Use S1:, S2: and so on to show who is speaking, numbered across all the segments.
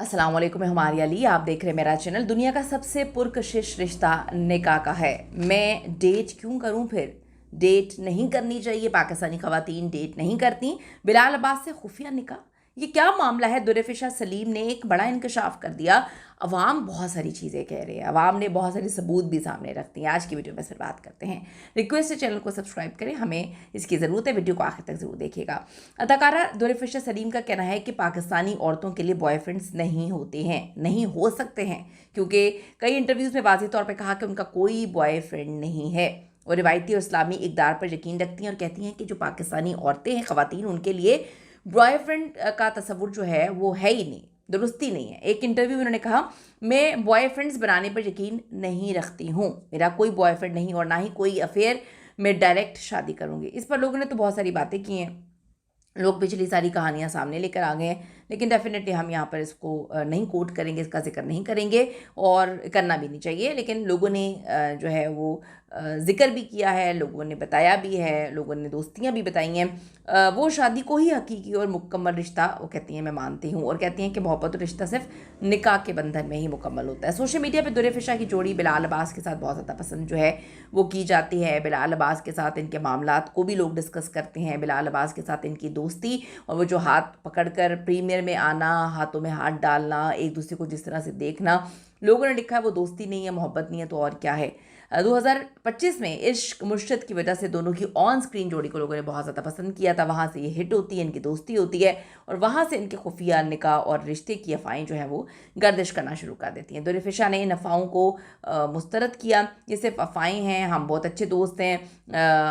S1: अस्सलाम वालेकुम, मैं हमारी अली। आप देख रहे हैं मेरा चैनल। दुनिया का सबसे पुरकशिश रिश्ता निकाह का है। मैं डेट क्यों करूं फिर? डेट नहीं करनी चाहिए। पाकिस्तानी ख़वातीन डेट नहीं करती। बिलाल अब्बास से खुफिया निकाह, ये क्या मामला है? दुरेफिशा सलीम ने एक बड़ा इंकशाफ कर दिया। अवाम बहुत सारी चीज़ें कह रहे हैं, अवाम ने बहुत सारी सबूत भी सामने रख दी हैं। आज की वीडियो में सिर्फ बात करते हैं। रिक्वेस्ट है चैनल को सब्सक्राइब करें, हमें इसकी ज़रूरत है। वीडियो को आखिर तक ज़रूर देखिएगा। अदाकारा दुरेफिशा सलीम का कहना है कि पाकिस्तानी औरतों के लिए बॉयफ्रेंड्स नहीं होते हैं, नहीं हो सकते हैं, क्योंकि कई इंटरव्यूज़ में वाज़ेह तौर पर कहा कि उनका कोई बॉयफ्रेंड नहीं है। वो रिवायती और इस्लामी इक़दार पर यकीन रखती हैं और कहती हैं कि जो पाकिस्तानी औरतें हैं, ख़वातीन, उनके लिए बॉयफ्रेंड का तस्वुर जो है वो है ही नहीं, दुरुस्ती नहीं है। एक इंटरव्यू में उन्होंने कहा, मैं बॉयफ्रेंड्स बनाने पर यकीन नहीं रखती हूँ, मेरा कोई बॉयफ्रेंड नहीं और ना ही कोई अफेयर, मैं डायरेक्ट शादी करूँगी। इस पर लोगों ने तो बहुत सारी बातें की हैं, लोग पिछली सारी कहानियाँ सामने लेकर आ गए हैं, लेकिन डेफिनेटली हम यहाँ पर इसको नहीं कोट करेंगे, इसका जिक्र नहीं करेंगे और करना भी नहीं चाहिए। लेकिन लोगों ने जो है वो ज़िक्र भी किया है, लोगों ने बताया भी है, लोगों ने दोस्तियाँ भी बताई हैं। वो शादी को ही हकीकी और मुकम्मल रिश्ता वो कहती हैं मैं मानती हूँ, और कहती हैं कि मोहब्बत और रिश्ता सिर्फ निकाह के बंधन में ही मुकम्मल होता है। सोशल मीडिया पर दुरेफिशा की जोड़ी बिलाल अब्बास के साथ बहुत ज़्यादा पसंद जो है वो की जाती है। बिलाल अब्बास के साथ इनके मामलात को भी लोग डिस्कस करते हैं। बिलाल अब्बास के साथ इनकी दोस्ती और वो जो हाथ पकड़कर प्रीमियर में आना, हाथों में हाथ डालना, एक दूसरे को जिस तरह से देखना, लोगों ने लिखा है वो दोस्ती नहीं है, मोहब्बत नहीं है, तो और क्या है। 2025 में इश्क मुर्शद की वजह से दोनों की ऑन स्क्रीन जोड़ी को लोगों ने बहुत ज़्यादा पसंद किया था। वहाँ से ये हिट होती है, इनकी दोस्ती होती है और वहाँ से इनके खुफिया निकाह और रिश्ते की अफवाहें जो हैं वो गर्दिश करना शुरू कर देती हैं। दुरेफिशा ने इन अफवाहों को मुस्तरद किया, ये सिर्फ अफवाहें हैं, हम बहुत अच्छे दोस्त हैं,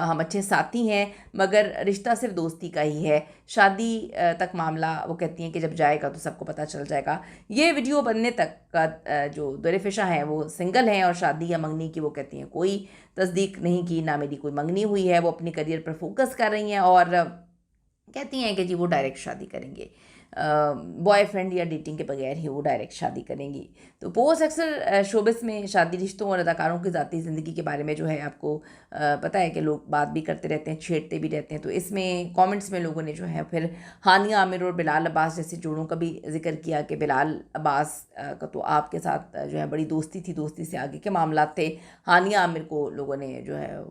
S1: हम अच्छे साथी हैं, मगर रिश्ता सिर्फ दोस्ती का ही है। शादी तक मामला वो कहती हैं कि जब जाएगा तो सबको पता चल जाएगा। ये वीडियो बनने तक का जो दुरेफिशा हैं वो सिंगल हैं और शादी या मंगनी की वो कहती हैं कोई तस्दीक नहीं की, ना मेरी कोई मंगनी हुई है। वो अपनी करियर पर फोकस कर रही हैं और कहती हैं कि जी वो डायरेक्ट शादी करेंगे, बॉयफ्रेंड या डेटिंग के बगैर ही वो डायरेक्ट शादी करेंगी। तो पोस्ट अक्सर शोबिस में शादी रिश्तों और अदाकारों की ज़ाती ज़िंदगी के बारे में जो है आपको पता है कि लोग बात भी करते रहते हैं, छेड़ते भी रहते हैं। तो इसमें कमेंट्स में लोगों ने जो है फिर हानिया आमिर और बिलाल अब्बास जैसे जोड़ों का भी जिक्र किया कि बिलाल अब्बास का तो आपके साथ जो है बड़ी दोस्ती थी, दोस्ती से आगे के मामला थे। हानिया आमिर को लोगों ने जो है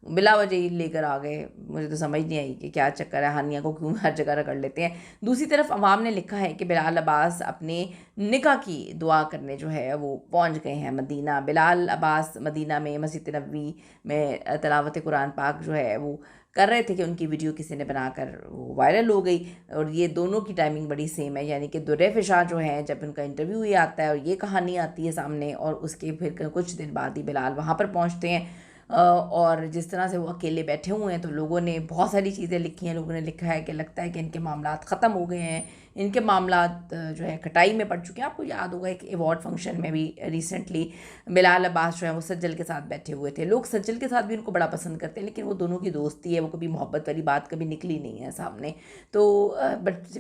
S1: बिला वजह ही लेकर आ गए। मुझे तो समझ नहीं आई कि क्या चक्कर है, हानिया को क्यों हर जगह रगड़ लेते हैं। दूसरी तरफ अवाम ने लिखा है कि बिलाल अब्बास अपने निकाह की दुआ करने जो है वो पहुंच गए हैं मदीना। बिलाल अब्बास मदीना में मस्जिद नबवी में तिलावत कुरान पाक जो है वो कर रहे थे कि उनकी वीडियो किसी ने बनाकर वो वायरल हो गई। और ये दोनों की टाइमिंग बड़ी सेम है, यानी कि दुरेफिशा जो है जब उनका इंटरव्यू ये आता है और ये कहानी आती है सामने, और उसके फिर कुछ दिन बाद ही बिलाल वहाँ पर पहुँचते हैं। और जिस तरह से वो अकेले बैठे हुए हैं तो लोगों ने बहुत सारी चीज़ें लिखी हैं। लोगों ने लिखा है कि लगता है कि इनके मामलात ख़त्म हो गए हैं, इनके मामलात जो है कटाई में पड़ चुके हैं। आपको याद होगा एक अवार्ड फंक्शन में भी रिसेंटली बिलाल अब्बास जो है वो सज्जल के साथ बैठे हुए थे। लोग सज्जल के साथ भी उनको बड़ा पसंद करते हैं, लेकिन वो दोनों की दोस्ती है, वो कभी मोहब्बत वाली बात कभी निकली नहीं है सामने। तो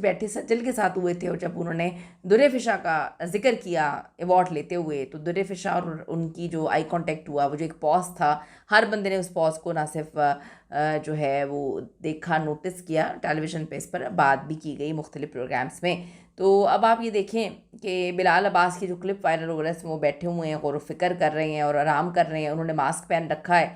S1: बैठे सज्जल के साथ हुए थे और जब उन्होंने दुरेफिशा का जिक्र किया अवार्ड लेते हुए, तो दुरेफिशा और उनकी जो आई कॉन्टेक्ट हुआ, वो जो एक पॉज था, हर बंदे ने उस पॉज को ना सिर्फ जो है वो देखा, नोटिस किया, टेलीविज़न पे इस पर बात भी की गई मुख्तलिफ प्रोग्राम्स में। तो अब आप ये देखें कि बिलाल अब्बास की जो क्लिप वायरल हो रहा है इसमें वो बैठे हुए हैं, गौर फ़िक्र कर रहे हैं और आराम कर रहे हैं। उन्होंने मास्क पहन रखा है,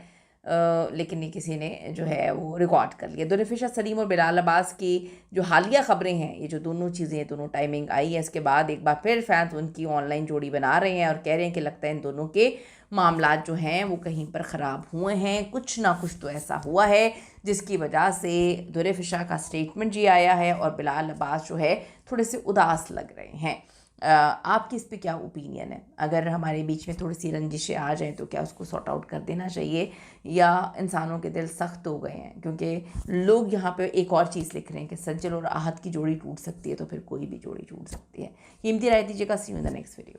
S1: लेकिन ये किसी ने जो है वो रिकॉर्ड कर लिया। दुरेफिशा सलीम और बिलाल अब्बास की जो हालिया ख़बरें हैं, ये जो दोनों चीज़ें, दोनों टाइमिंग आई है, इसके बाद एक बार फिर फैंस उनकी ऑनलाइन जोड़ी बना रहे हैं और कह रहे हैं कि लगता है इन दोनों के मामलात जो हैं वो कहीं पर ख़राब हुए हैं, कुछ ना कुछ तो ऐसा हुआ है जिसकी वजह से दुरेफिशा का स्टेटमेंट जी आया है और बिलाल अब्बास जो है थोड़े से उदास लग रहे हैं। आपकी इस पे क्या ओपिनियन है? अगर हमारे बीच में थोड़ी सी रंजिशें आ जाएं तो क्या उसको सॉर्ट आउट कर देना चाहिए, या इंसानों के दिल सख्त हो गए हैं? क्योंकि लोग यहाँ पे एक और चीज़ लिख रहे हैं कि सज्जल और आहत की जोड़ी टूट सकती है, तो फिर कोई भी जोड़ी टूट सकती है। कीमती राय दीजिएगा। See you in the next video.